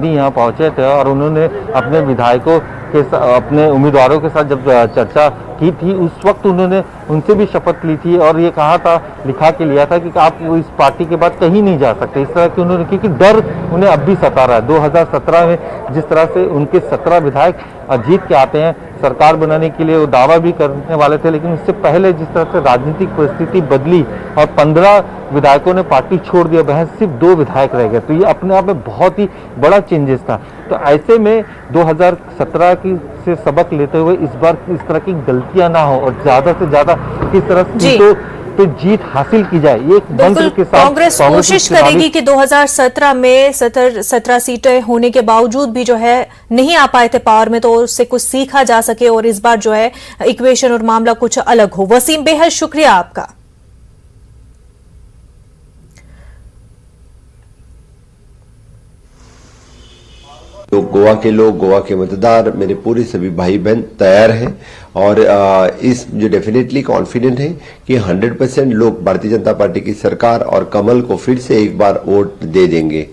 यहाँ पहुंचे थे और उन्होंने अपने विधायकों के अपने उम्मीदवारों के साथ जब चर्चा की थी, उस वक्त उन्होंने उनसे भी शपथ ली थी और ये कहा था, लिखा के लिया था कि आप इस पार्टी के बाद कहीं नहीं जा सकते। इस तरह की उन्होंने, क्योंकि डर उन्हें अब भी सता रहा है। 2017 में जिस तरह से उनके 17 विधायक जीत के आते हैं, सरकार बनाने के लिए वो दावा भी करने वाले थे, लेकिन उससे पहले जिस तरह से राजनीतिक परिस्थिति बदली और 15 विधायकों ने पार्टी छोड़ दिया, वह सिर्फ 2 विधायक रह गए, तो ये अपने आप में बहुत ही बड़ा चेंजेस था। तो ऐसे में 2017 की से सबक लेते हुए इस बार इस तरह की गलतियां ना हो और ज्यादा से ज्यादा किस तरह से तो जीत हासिल की जाए, ये एक मंत्र के साथ कांग्रेस कोशिश करेगी कि 2017 में 17 सीटें होने के बावजूद भी जो है नहीं आ पाए थे पावर में, तो उससे कुछ सीखा जा सके और इस बार जो है इक्वेशन और मामला कुछ अलग हो। वसीम, बेहद शुक्रिया आपका। तो गोवा के लोग, गोवा के मतदार, मेरे पूरे सभी भाई बहन तैयार हैं और इस जो डेफिनेटली कॉन्फिडेंट है कि 100% लोग भारतीय जनता पार्टी की सरकार और कमल को फिर से एक बार वोट दे देंगे।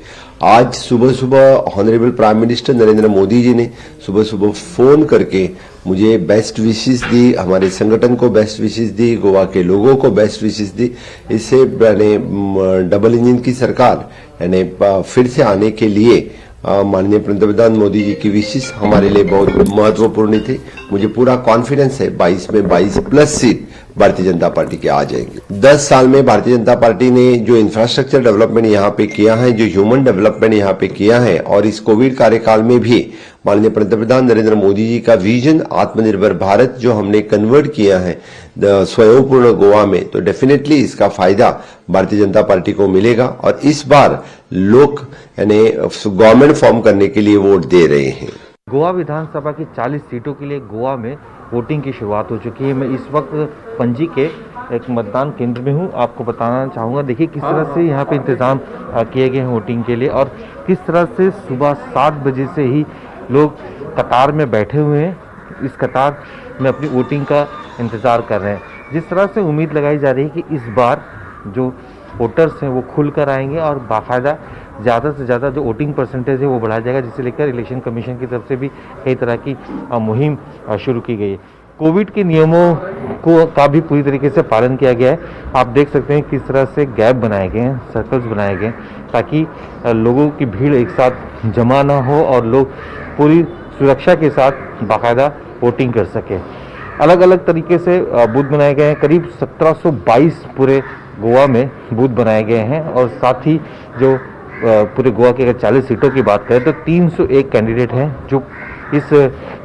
आज सुबह सुबह honourable prime minister Narendra Modi ji ने सुबह सुबह फोन करके मुझे बेस्ट विशेस दी, हमारे संगठन को बेस्ट विशेस दी, गोवा के लोगों को बेस्ट विशेस दी। इससे डबल इंजन की सरकार यानी फिर से आने के लिए माननीय पंतप्रधान मोदी जी की विशेष हमारे लिए बहुत महत्वपूर्ण थी। मुझे पूरा कॉन्फिडेंस है 22 में 22 plus seat Bharatiya Janata party के आ जाएंगे। 10 साल में भारतीय जनता पार्टी ने जो इंफ्रास्ट्रक्चर डेवलपमेंट यहाँ पे किया है, जो ह्यूमन डेवलपमेंट यहाँ पे किया है और इस कोविड कार्यकाल में भी माननीय पंतप्रधान नरेंद्र मोदी जी का विजन आत्मनिर्भर भारत जो हमने कन्वर्ट किया है स्वयंपूर्ण गोवा में, तो डेफिनेटली इसका फायदा भारतीय जनता पार्टी को मिलेगा और इस बार लोग यानी गवर्नमेंट फॉर्म करने के लिए वोट दे रहे हैं। गोवा विधानसभा की 40 सीटों के लिए गोवा में वोटिंग की शुरुआत हो चुकी है। मैं इस वक्त पणजी के एक मतदान केंद्र में हूं, आपको बताना चाहूँगा। देखिए किस तरह से यहाँ पे इंतजाम किए गए हैं वोटिंग के लिए और किस तरह से सुबह 7 बजे से ही लोग कतार में बैठे हुए हैं, इस कतार में अपनी वोटिंग का इंतज़ार कर रहे हैं। जिस तरह से उम्मीद लगाई जा रही है कि इस बार जो वोटर्स हैं वो खुलकर आएंगे और बाकायदा ज़्यादा से ज़्यादा जो वोटिंग परसेंटेज है वो बढ़ाया जाएगा, जिसे लेकर इलेक्शन कमीशन की तरफ से भी कई तरह की मुहिम शुरू की गई है। कोविड के नियमों का भी पूरी तरीके से पालन किया गया है। आप देख सकते हैं किस तरह से गैप बनाए गए हैं, सर्कल्स बनाए गए हैं, ताकि लोगों की भीड़ एक साथ जमा ना हो और लोग पूरी सुरक्षा के साथ बाकायदा वोटिंग कर सके। अलग अलग तरीके से बूथ बनाए गए हैं, करीब 1722 पूरे गोवा में बूथ बनाए गए हैं और साथ ही जो पूरे गोवा के अगर 40 सीटों की बात करें तो 301 कैंडिडेट हैं जो इस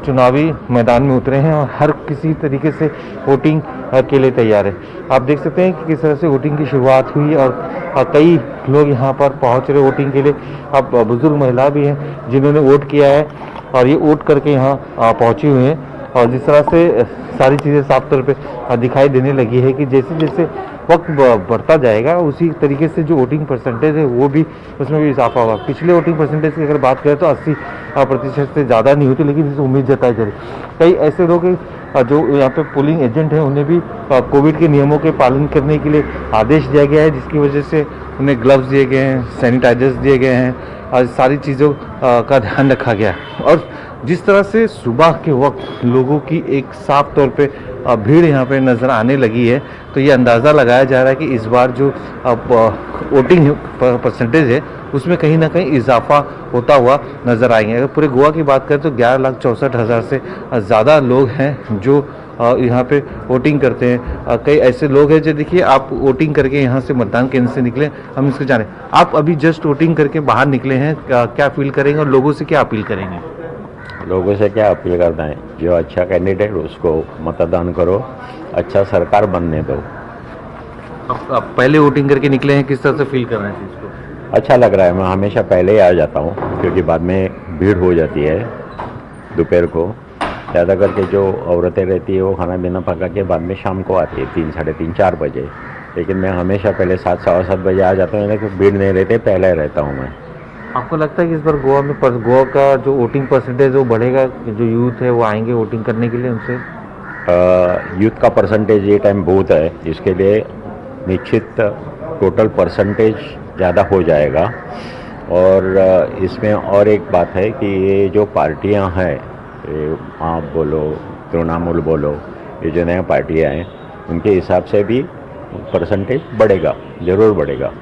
चुनावी मैदान में उतरे हैं और हर किसी तरीके से वोटिंग के लिए तैयार है। आप देख सकते हैं कि किस तरह से वोटिंग की शुरुआत हुई और कई लोग यहाँ पर पहुँच रहे वोटिंग के लिए। अब बुजुर्ग महिला भी हैं जिन्होंने वोट किया है और ये वोट करके यहाँ पहुँची हुई हैं और जिस तरह से सारी चीज़ें साफ तौर पे दिखाई देने लगी है कि जैसे जैसे वक्त बढ़ता जाएगा उसी तरीके से जो वोटिंग परसेंटेज है वो भी उसमें भी इजाफा होगा। पिछले वोटिंग परसेंटेज की अगर बात करें तो 80% से ज़्यादा नहीं होती, लेकिन इस उम्मीद जताई जा रही। कई ऐसे लोग जो यहाँ पे पोलिंग एजेंट हैं उन्हें भी कोविड के नियमों के पालन करने के लिए आदेश दिया गया है, जिसकी वजह से उन्हें ग्लव्स दिए गए हैं, सैनिटाइजर्स दिए गए हैं और सारी चीज़ों का ध्यान रखा गया है। और जिस तरह से सुबह के वक्त लोगों की एक साफ तौर पे भीड़ यहाँ पे नज़र आने लगी है, तो ये अंदाज़ा लगाया जा रहा है कि इस बार जो वोटिंग परसेंटेज है उसमें कहीं ना कहीं इजाफा होता हुआ नज़र आएंगे। अगर पूरे गोवा की बात करें तो 11,64,000 से ज़्यादा लोग हैं जो यहाँ पे वोटिंग करते हैं। कई ऐसे लोग हैं जो, देखिए आप वोटिंग करके यहाँ से मतदान केंद्र से निकले, हम इसको जाने, आप अभी जस्ट वोटिंग करके बाहर निकले हैं, क्या फील करेंगे और लोगों से क्या अपील करेंगे? लोगों से क्या अपील करना है, जो अच्छा कैंडिडेट उसको मतदान करो, अच्छा सरकार बनने दो। अब पहले वोटिंग करके निकले हैं, किस तरह से फील कर रहे हैं चीज़ को? अच्छा लग रहा है। मैं हमेशा पहले ही आ जाता हूँ क्योंकि बाद में भीड़ हो जाती है दोपहर को। ज़्यादा करके जो औरतें रहती है वो खाना पीना पका के बाद में शाम को आती है 3, साढ़े 3, 4 बजे, लेकिन मैं हमेशा पहले 7, सवा 7 बजे आ जाता हूँ, क्योंकि भीड़ नहीं रहते, पहले रहता हूँ मैं। आपको लगता है कि इस बार गोवा में गोवा का जो वोटिंग परसेंटेज वो बढ़ेगा, जो यूथ है वो आएंगे वोटिंग करने के लिए उनसे? यूथ का परसेंटेज ये टाइम बहुत है, इसके लिए निश्चित टोटल परसेंटेज ज़्यादा हो जाएगा और इसमें और एक बात है कि ये जो पार्टियां हैं, आप बोलो, तृणमूल बोलो, ये जो नया पार्टियां हैं, उनके हिसाब से भी परसेंटेज बढ़ेगा, ज़रूर बढ़ेगा।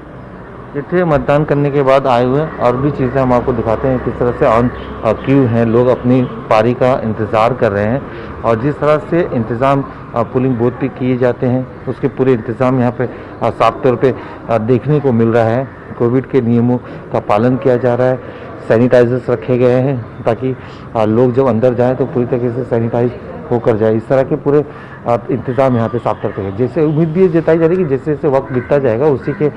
इतने मतदान करने के बाद आए हुए और भी चीज़ें हम आपको दिखाते हैं किस तरह से ऑन क्यू हैं, लोग अपनी पारी का इंतज़ार कर रहे हैं और जिस तरह से इंतज़ाम पोलिंग बूथ पे किए जाते हैं उसके पूरे इंतज़ाम यहाँ पे साफ तौर पे देखने को मिल रहा है। कोविड के नियमों का पालन किया जा रहा है, सैनिटाइजर्स रखे गए हैं ताकि लोग जब अंदर जाएँ तो पूरी तरीके से सैनिटाइज होकर जाए। इस तरह के पूरे इंतज़ाम यहाँ पे साफ तौर पे है। जैसे उम्मीद भी जताई जा रही है कि जैसे जैसे वक्त बीतता जाएगा उसी के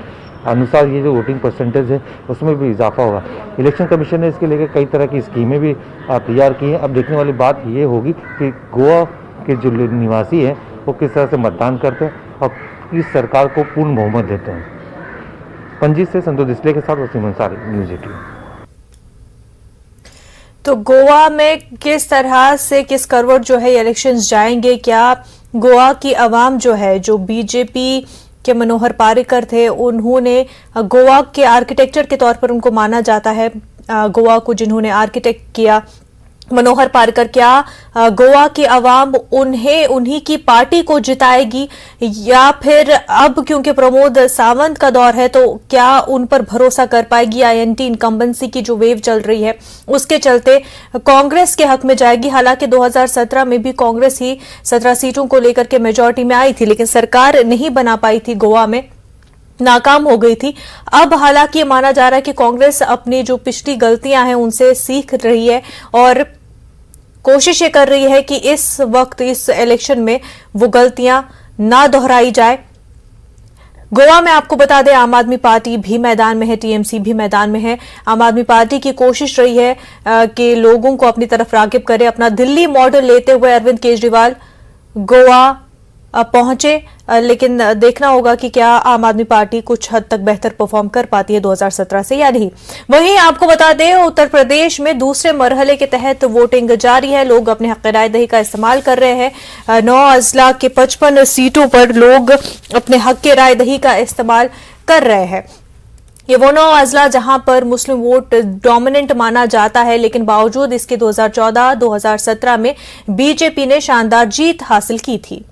अनुसार ये जो वोटिंग परसेंटेज है उसमें भी इजाफा होगा। इलेक्शन कमीशन ने इसके लेकर कई तरह की स्कीमें भी तैयार की हैं। अब देखने वाली बात ये होगी कि गोवा के जो निवासी हैं वो किस तरह से मतदान करते हैं और किस सरकार को पूर्ण बहुमत देते हैं। पणजी से संतोष डिस्ले के साथ वसीम अंसारी, न्यूज़ 18। तो गोवा में किस तरह से किस करवट जो है इलेक्शंस जाएंगे, क्या गोवा की आवाम जो है, जो बीजेपी के मनोहर पार्रिकर थे, उन्होंने गोवा के आर्किटेक्चर के तौर पर उनको माना जाता है, गोवा को जिन्होंने आर्किटेक्ट किया मनोहर पार्रिकर, क्या गोवा की आवाम उन्हीं की पार्टी को जिताएगी या फिर अब क्योंकि प्रमोद सावंत का दौर है तो क्या उन पर भरोसा कर पाएगी? आईएनटी इनकम्बेंसी की जो वेव चल रही है उसके चलते कांग्रेस के हक में जाएगी। हालांकि 2017 में भी कांग्रेस ही 17 सीटों को लेकर के मेजॉरिटी में आई थी, लेकिन सरकार नहीं बना पाई थी, गोवा में नाकाम हो गई थी। अब हालांकि ये माना जा रहा है कि कांग्रेस अपनी जो पिछली गलतियां हैं उनसे सीख रही है और कोशिश ये कर रही है कि इस वक्त इस इलेक्शन में वो गलतियां ना दोहराई जाए। गोवा में आपको बता दें आम आदमी पार्टी भी मैदान में है, टीएमसी भी मैदान में है। आम आदमी पार्टी की कोशिश रही है कि लोगों को अपनी तरफ राग़िब करे। अपना दिल्ली मॉडल लेते हुए अरविंद केजरीवाल गोवा पहुंचे, लेकिन देखना होगा कि क्या आम आदमी पार्टी कुछ हद तक बेहतर परफॉर्म कर पाती है 2017 से या नहीं। वहीं आपको बता दें उत्तर प्रदेश में दूसरे मरहले के तहत वोटिंग जारी है। लोग अपने हक राय दही का इस्तेमाल कर रहे हैं। 9 अजला के 55 सीटों पर लोग अपने हक के राय दही का इस्तेमाल कर रहे हैं। ये वो 9 अजला जहां पर मुस्लिम वोट डोमिनेंट माना जाता है, लेकिन बावजूद इसके 2014-2017 में बीजेपी ने शानदार जीत हासिल की थी।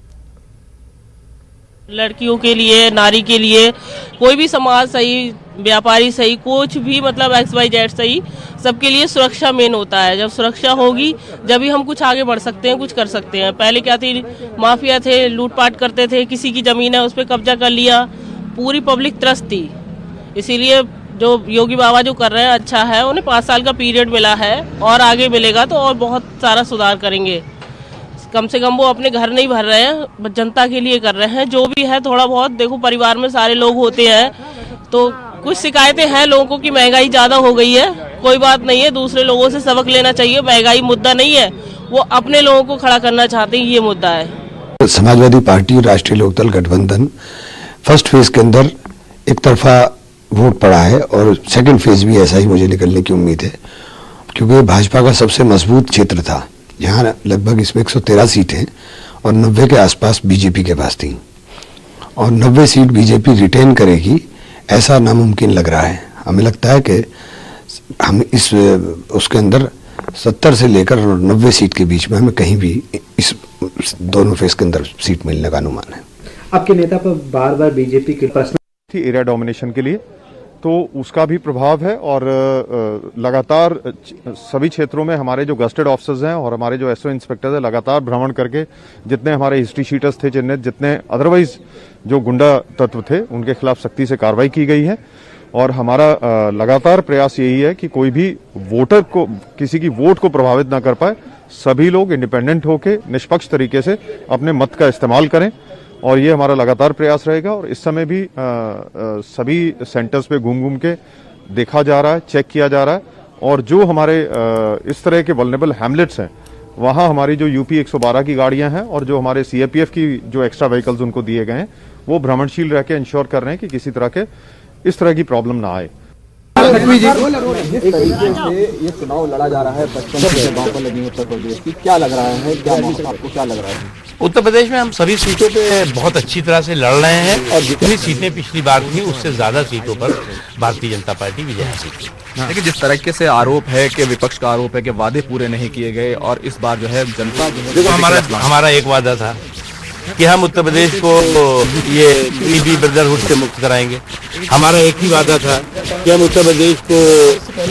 लड़कियों के लिए, नारी के लिए, कोई भी समाज सही, व्यापारी सही, कुछ भी मतलब XYZ सही, सबके लिए सुरक्षा मेन होता है। जब सुरक्षा होगी जब भी हम कुछ आगे बढ़ सकते हैं, कुछ कर सकते हैं। पहले क्या थी, माफिया थे, लूटपाट करते थे, किसी की जमीन है उस पर कब्जा कर लिया, पूरी पब्लिक त्रस्त थी। इसीलिए जो योगी बाबा जो कर रहे हैं अच्छा है, उन्हें 5 साल का पीरियड मिला है और आगे मिलेगा तो और बहुत सारा सुधार करेंगे। कम से कम वो अपने घर नहीं भर रहे हैं, जनता के लिए कर रहे हैं। जो भी है थोड़ा बहुत, देखो परिवार में सारे लोग होते हैं तो कुछ शिकायतें हैं लोगों को कि महंगाई ज़्यादा हो गई है। कोई बात नहीं है, दूसरे लोगों से सबक लेना चाहिए। महंगाई मुद्दा नहीं है, वो अपने लोगों को खड़ा करना चाहते हैं, ये मुद्दा है। समाजवादी पार्टी और राष्ट्रीय लोकदल गठबंधन फर्स्ट फेज के अंदर एक तरफा वोट पड़ा है और सेकंड फेज भी ऐसा ही मुझे निकलने की उम्मीद है, क्योंकि भाजपा का सबसे मजबूत क्षेत्र था। यहाँ लगभग इसमें 113 सीट हैं और 90 के आसपास बीजेपी के पास थी और 90 सीट बीजेपी रिटेन करेगी ऐसा नामुमकिन लग रहा है। हमें लगता है कि हम इस उसके अंदर 70 से लेकर 90 सीट के बीच में हमें कहीं भी इस दोनों फेज के अंदर सीट मिलने का अनुमान है। आपके नेता पर बार बार बीजेपी की थी एरिया डोमिनेशन के लिए, तो उसका भी प्रभाव है और लगातार सभी क्षेत्रों में हमारे जो गस्टेड ऑफिसर्स हैं और हमारे जो एसओ इंस्पेक्टर्स हैं लगातार भ्रमण करके जितने हमारे हिस्ट्री शीटर्स थे, जितने अदरवाइज जो गुंडा तत्व थे उनके खिलाफ सख्ती से कार्रवाई की गई है। और हमारा लगातार प्रयास यही है कि कोई भी वोटर को, किसी की वोट को प्रभावित ना कर पाए। सभी लोग इंडिपेंडेंट होकर निष्पक्ष तरीके से अपने मत का इस्तेमाल करें और ये हमारा लगातार प्रयास रहेगा। और इस समय भी सभी सेंटर्स पे घूम के देखा जा रहा है, चेक किया जा रहा है और जो हमारे इस तरह के वल्नरेबल हैमलेट्स हैं वहाँ हमारी जो यूपी 112 की गाड़ियां हैं और जो हमारे सीएपीएफ की जो एक्स्ट्रा व्हीकल्स उनको दिए गए हैं वो भ्रमणशील रह के इंश्योर कर रहे हैं कि किसी तरह के इस तरह की प्रॉब्लम ना आए। जिस तरीके से ये चुनाव लड़ा जा रहा है बचपन से गांव पर लगी उत्तर प्रदेश की, क्या लग रहा है, आपको क्या लग रहा है? उत्तर प्रदेश में हम सभी सीटों पे बहुत अच्छी तरह से लड़ रहे हैं और जितनी सीटें पिछली बार थी उससे ज्यादा सीटों पर भारतीय जनता पार्टी विजय हासिल की। लेकिन जिस तरीके से आरोप है कि विपक्ष का आरोप है कि वादे पूरे नहीं किए गए और इस बार जो है जनता जो है हमारा एक वादा था कि हम उत्तर प्रदेश को ये पीडी ब्रदरहुड से मुक्त कराएंगे। हमारा एक ही वादा था कि हम उत्तर प्रदेश को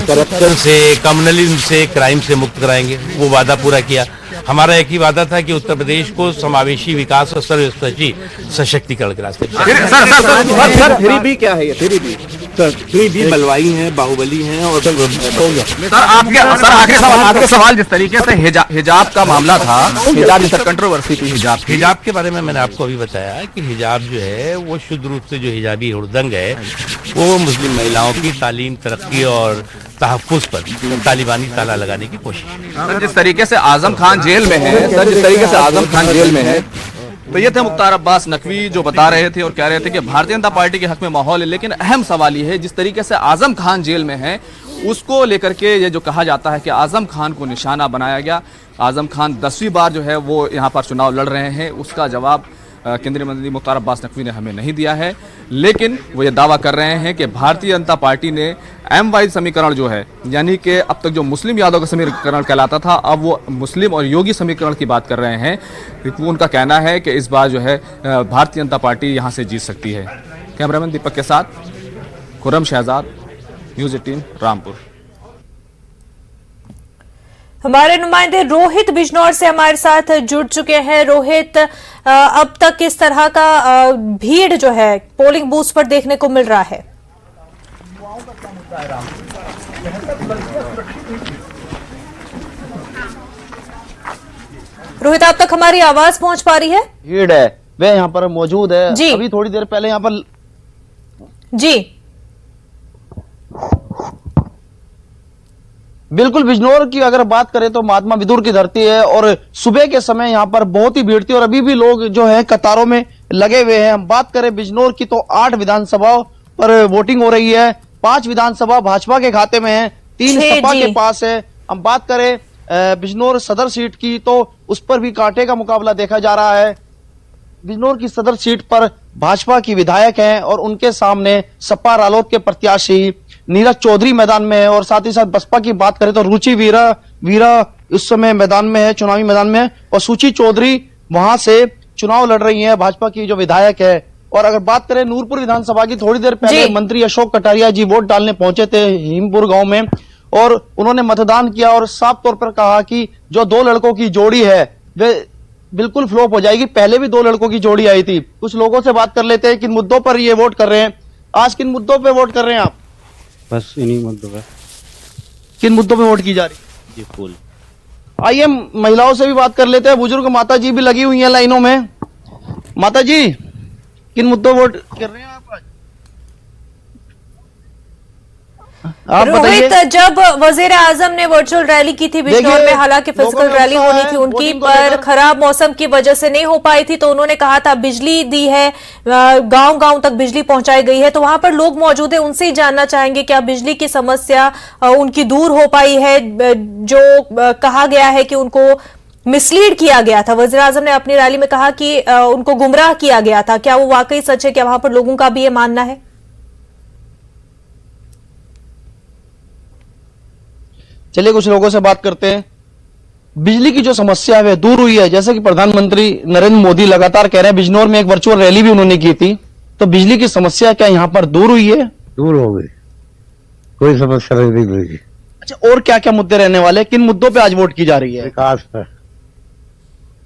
करप्शन से, कम्युनलिज्म से, क्राइम से मुक्त कराएंगे। वो वादा पूरा किया। हमारा एक ही वादा था कि उत्तर प्रदेश को समावेशी विकास और सर्वस्पर्शी सशक्तिकरण के रास्ते। सर थ्री बी क्या है ये? थ्री बी बलवाई हैं, बाहुबली हैं और सर आखिरी सवाल जिस तरीके से हिजाब का मामला था, हिजाब जिस कंट्रोवर्सी थी हिजाब के बारे में मैंने आपको अभी बताया कि हिजाब जो है वो शुद्ध रूप से जो हिजाबी हुड़दंग है वो मुस्लिम महिलाओं की तालीम, तरक्की और तहफ्फुज पर तालिबानी ताला लगाने की कोशिश। सर जिस तरीके से आजम खान जेल में है, तो ये थे मुख्तार अब्बास नकवी जो बता रहे थे और कह रहे थे कि भारतीय जनता पार्टी के हक में माहौल है। लेकिन अहम सवाल ये है जिस तरीके से आजम खान जेल में है उसको लेकर के ये जो कहा जाता है कि आजम खान को निशाना बनाया गया। आजम खान 10वीं बार जो है वो यहाँ पर चुनाव लड़ रहे हैं, उसका जवाब केंद्रीय मंत्री मुख्तार अब्बास नकवी ने हमें नहीं दिया है। लेकिन वो ये दावा कर रहे हैं कि भारतीय जनता पार्टी ने M-वाइज समीकरण जो है, यानी कि अब तक जो मुस्लिम यादव का समीकरण कहलाता था, अब वो मुस्लिम और योगी समीकरण की बात कर रहे हैं। उनका कहना है कि इस बार जो है भारतीय जनता पार्टी यहाँ से जीत सकती है। कैमरामैन दीपक के साथ खुर्रम शहजाद, न्यूज़ 18 रामपुर। हमारे नुमाइंदे रोहित बिजनौर से हमारे साथ जुड़ चुके हैं। रोहित, अब तक किस तरह का भीड़ जो है पोलिंग बूथ पर देखने को मिल रहा है? रोहित, आप तक हमारी आवाज पहुंच पा रही है? भीड़ है, वे यहाँ पर मौजूद है जी। अभी थोड़ी देर पहले यहाँ पर जी बिल्कुल बिजनौर की अगर बात करें तो महात्मा विदुर की धरती है और सुबह के समय यहाँ पर बहुत ही भीड़ थी और अभी भी लोग जो है कतारों में लगे हुए हैं। हम बात करें बिजनौर की तो 8 विधानसभाओं पर वोटिंग हो रही है। 5 विधानसभा भाजपा के खाते में है, 3 सपा के पास है। हम बात करें बिजनौर सदर सीट की तो उस पर भी कांटे का मुकाबला देखा जा रहा है। बिजनौर की सदर सीट पर भाजपा की विधायक हैं और उनके सामने सपा रालोद के प्रत्याशी नीरज चौधरी मैदान में है। और साथ ही साथ बसपा की बात करें तो रुचि वीरा इस समय मैदान में है, चुनावी मैदान में, और सुची चौधरी वहां से चुनाव लड़ रही हैं, भाजपा की जो विधायक है। और अगर बात करें नूरपुर विधानसभा की, थोड़ी देर पहले मंत्री अशोक कटारिया जी वोट डालने पहुंचे थे हिमपुर गांव में और उन्होंने मतदान किया और साफ तौर पर कहा कि जो 2 लड़कों की जोड़ी है वे बिल्कुल फ्लॉप हो जाएगी। पहले भी 2 लड़कों की जोड़ी आई थी। कुछ लोगों से बात कर लेते हैं किन मुद्दों पर ये वोट कर रहे हैं। आज किन मुद्दों पर वोट कर रहे हैं आप? बस इन्हीं मुद्दों पर। किन मुद्दों पे वोट की जा रही है? जी फुल। आइए महिलाओं से भी बात कर लेते हैं। बुजुर्ग माता जी भी लगी हुई हैं लाइनों में। माता जी, किन मुद्दों वोट कर रहे हैं आप आज? आप रोहित, जब वजीर आजम ने वर्चुअल रैली की थी बिजनौर में, हालांकि फिजिकल रैली होनी थी उनकी, पर खराब मौसम की वजह से नहीं हो पाई थी, तो उन्होंने कहा था बिजली दी है, गांव-गांव तक बिजली पहुंचाई गई है। तो वहां पर लोग मौजूद है, उनसे ही जानना चाहेंगे क्या बिजली की समस्या उनकी दूर हो पाई है? जो कहा गया है कि उनको मिसलीड किया गया था, वजीर आजम ने अपनी रैली में कहा कि उनको गुमराह किया गया था, क्या वो वाकई सच है? क्या वहां पर लोगों का भी ये मानना है? चलिए कुछ लोगों से बात करते हैं। बिजली की जो समस्या है दूर हुई है, जैसे कि प्रधानमंत्री नरेंद्र मोदी लगातार कह रहे हैं। बिजनौर में एक वर्चुअल रैली भी उन्होंने की थी, तो बिजली की समस्या क्या यहाँ पर दूर हुई है? दूर हो गई, कोई समस्या नहीं हुई। अच्छा, और क्या क्या मुद्दे रहने वाले, किन मुद्दों पे आज वोट की जा रही है? विकास पर।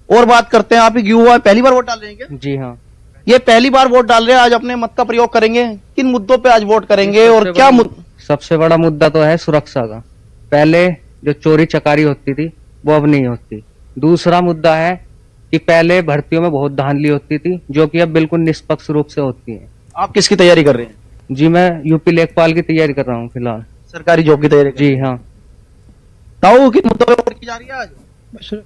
और बात करते हैं, आप ही युवा पहली बार वोट डाल रहे हैं क्या? जी हाँ, ये पहली बार वोट डाल रहे हैं, आज अपने मत का प्रयोग करेंगे। किन मुद्दों पे आज वोट करेंगे और क्या सबसे बड़ा मुद्दा तो है सुरक्षा का। पहले जो चोरी चकारी होती थी वो अब नहीं होती। दूसरा मुद्दा है कि पहले भर्तियों में बहुत धांधली होती थी, जो कि अब बिल्कुल निष्पक्ष रूप से होती है। आप किसकी तैयारी कर रहे हैं? जी मैं यूपी लेखपाल की तैयारी कर रहा हूँ फिलहाल। सरकारी जॉब की तैयारी? जी हाँ। ताऊ, किन मुद्दों पे वोट की जा रही है आज?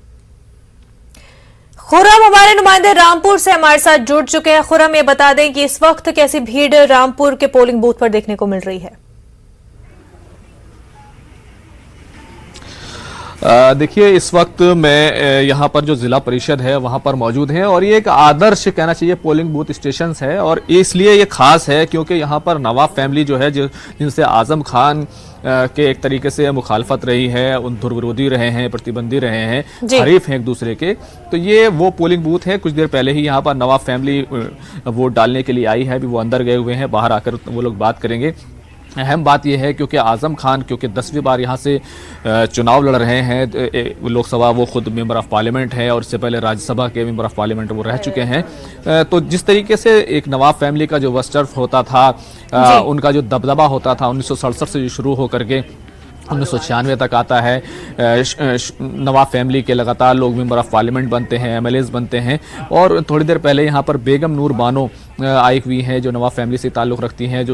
खुर्रम हमारे नुमाइंदे रामपुर से हमारे साथ जुड़ चुके हैं। खुर्रम, ये बता दें कि इस वक्त कैसी भीड़ रामपुर के पोलिंग बूथ पर देखने को मिल रही है? देखिए, इस वक्त मैं यहाँ पर जो जिला परिषद है वहाँ पर मौजूद हैं और ये एक आदर्श कहना चाहिए पोलिंग बूथ स्टेशन है। और इसलिए ये खास है क्योंकि यहाँ पर नवाब फैमिली जो है जिनसे आजम खान के एक तरीके से मुखालफत रही है, उन विरोधी रहे हैं, प्रतिबंधी रहे हैं, जी। हरीफ हैं एक दूसरे के। तो ये वो पोलिंग बूथ है। कुछ देर पहले ही यहाँ पर नवाब फैमिली वोट डालने के लिए आई है, अभी वो अंदर गए हुए हैं, बाहर आकर वो लोग बात करेंगे। अहम बात यह है क्योंकि आजम खान क्योंकि 10वीं बार यहाँ से चुनाव लड़ रहे हैं, लोकसभा वो खुद मेंबर ऑफ पार्लियामेंट है और इससे पहले राज्यसभा के मेंबर ऑफ पार्लियामेंट वो रह चुके हैं। तो जिस तरीके से एक नवाब फैमिली का जो वर्चस्व होता था, उनका जो दबदबा होता था 1967 से शुरू होकर के 1996 तक आता है, नवाब फैमिली के लगातार लोग मेंबर ऑफ पार्लियामेंट बनते हैं, MLAs बनते हैं। और थोड़ी देर पहले यहाँ पर बेगम नूर बानो आई हुई हैं जो नवाब फैमिली से ताल्लुक़ रखती हैं, जो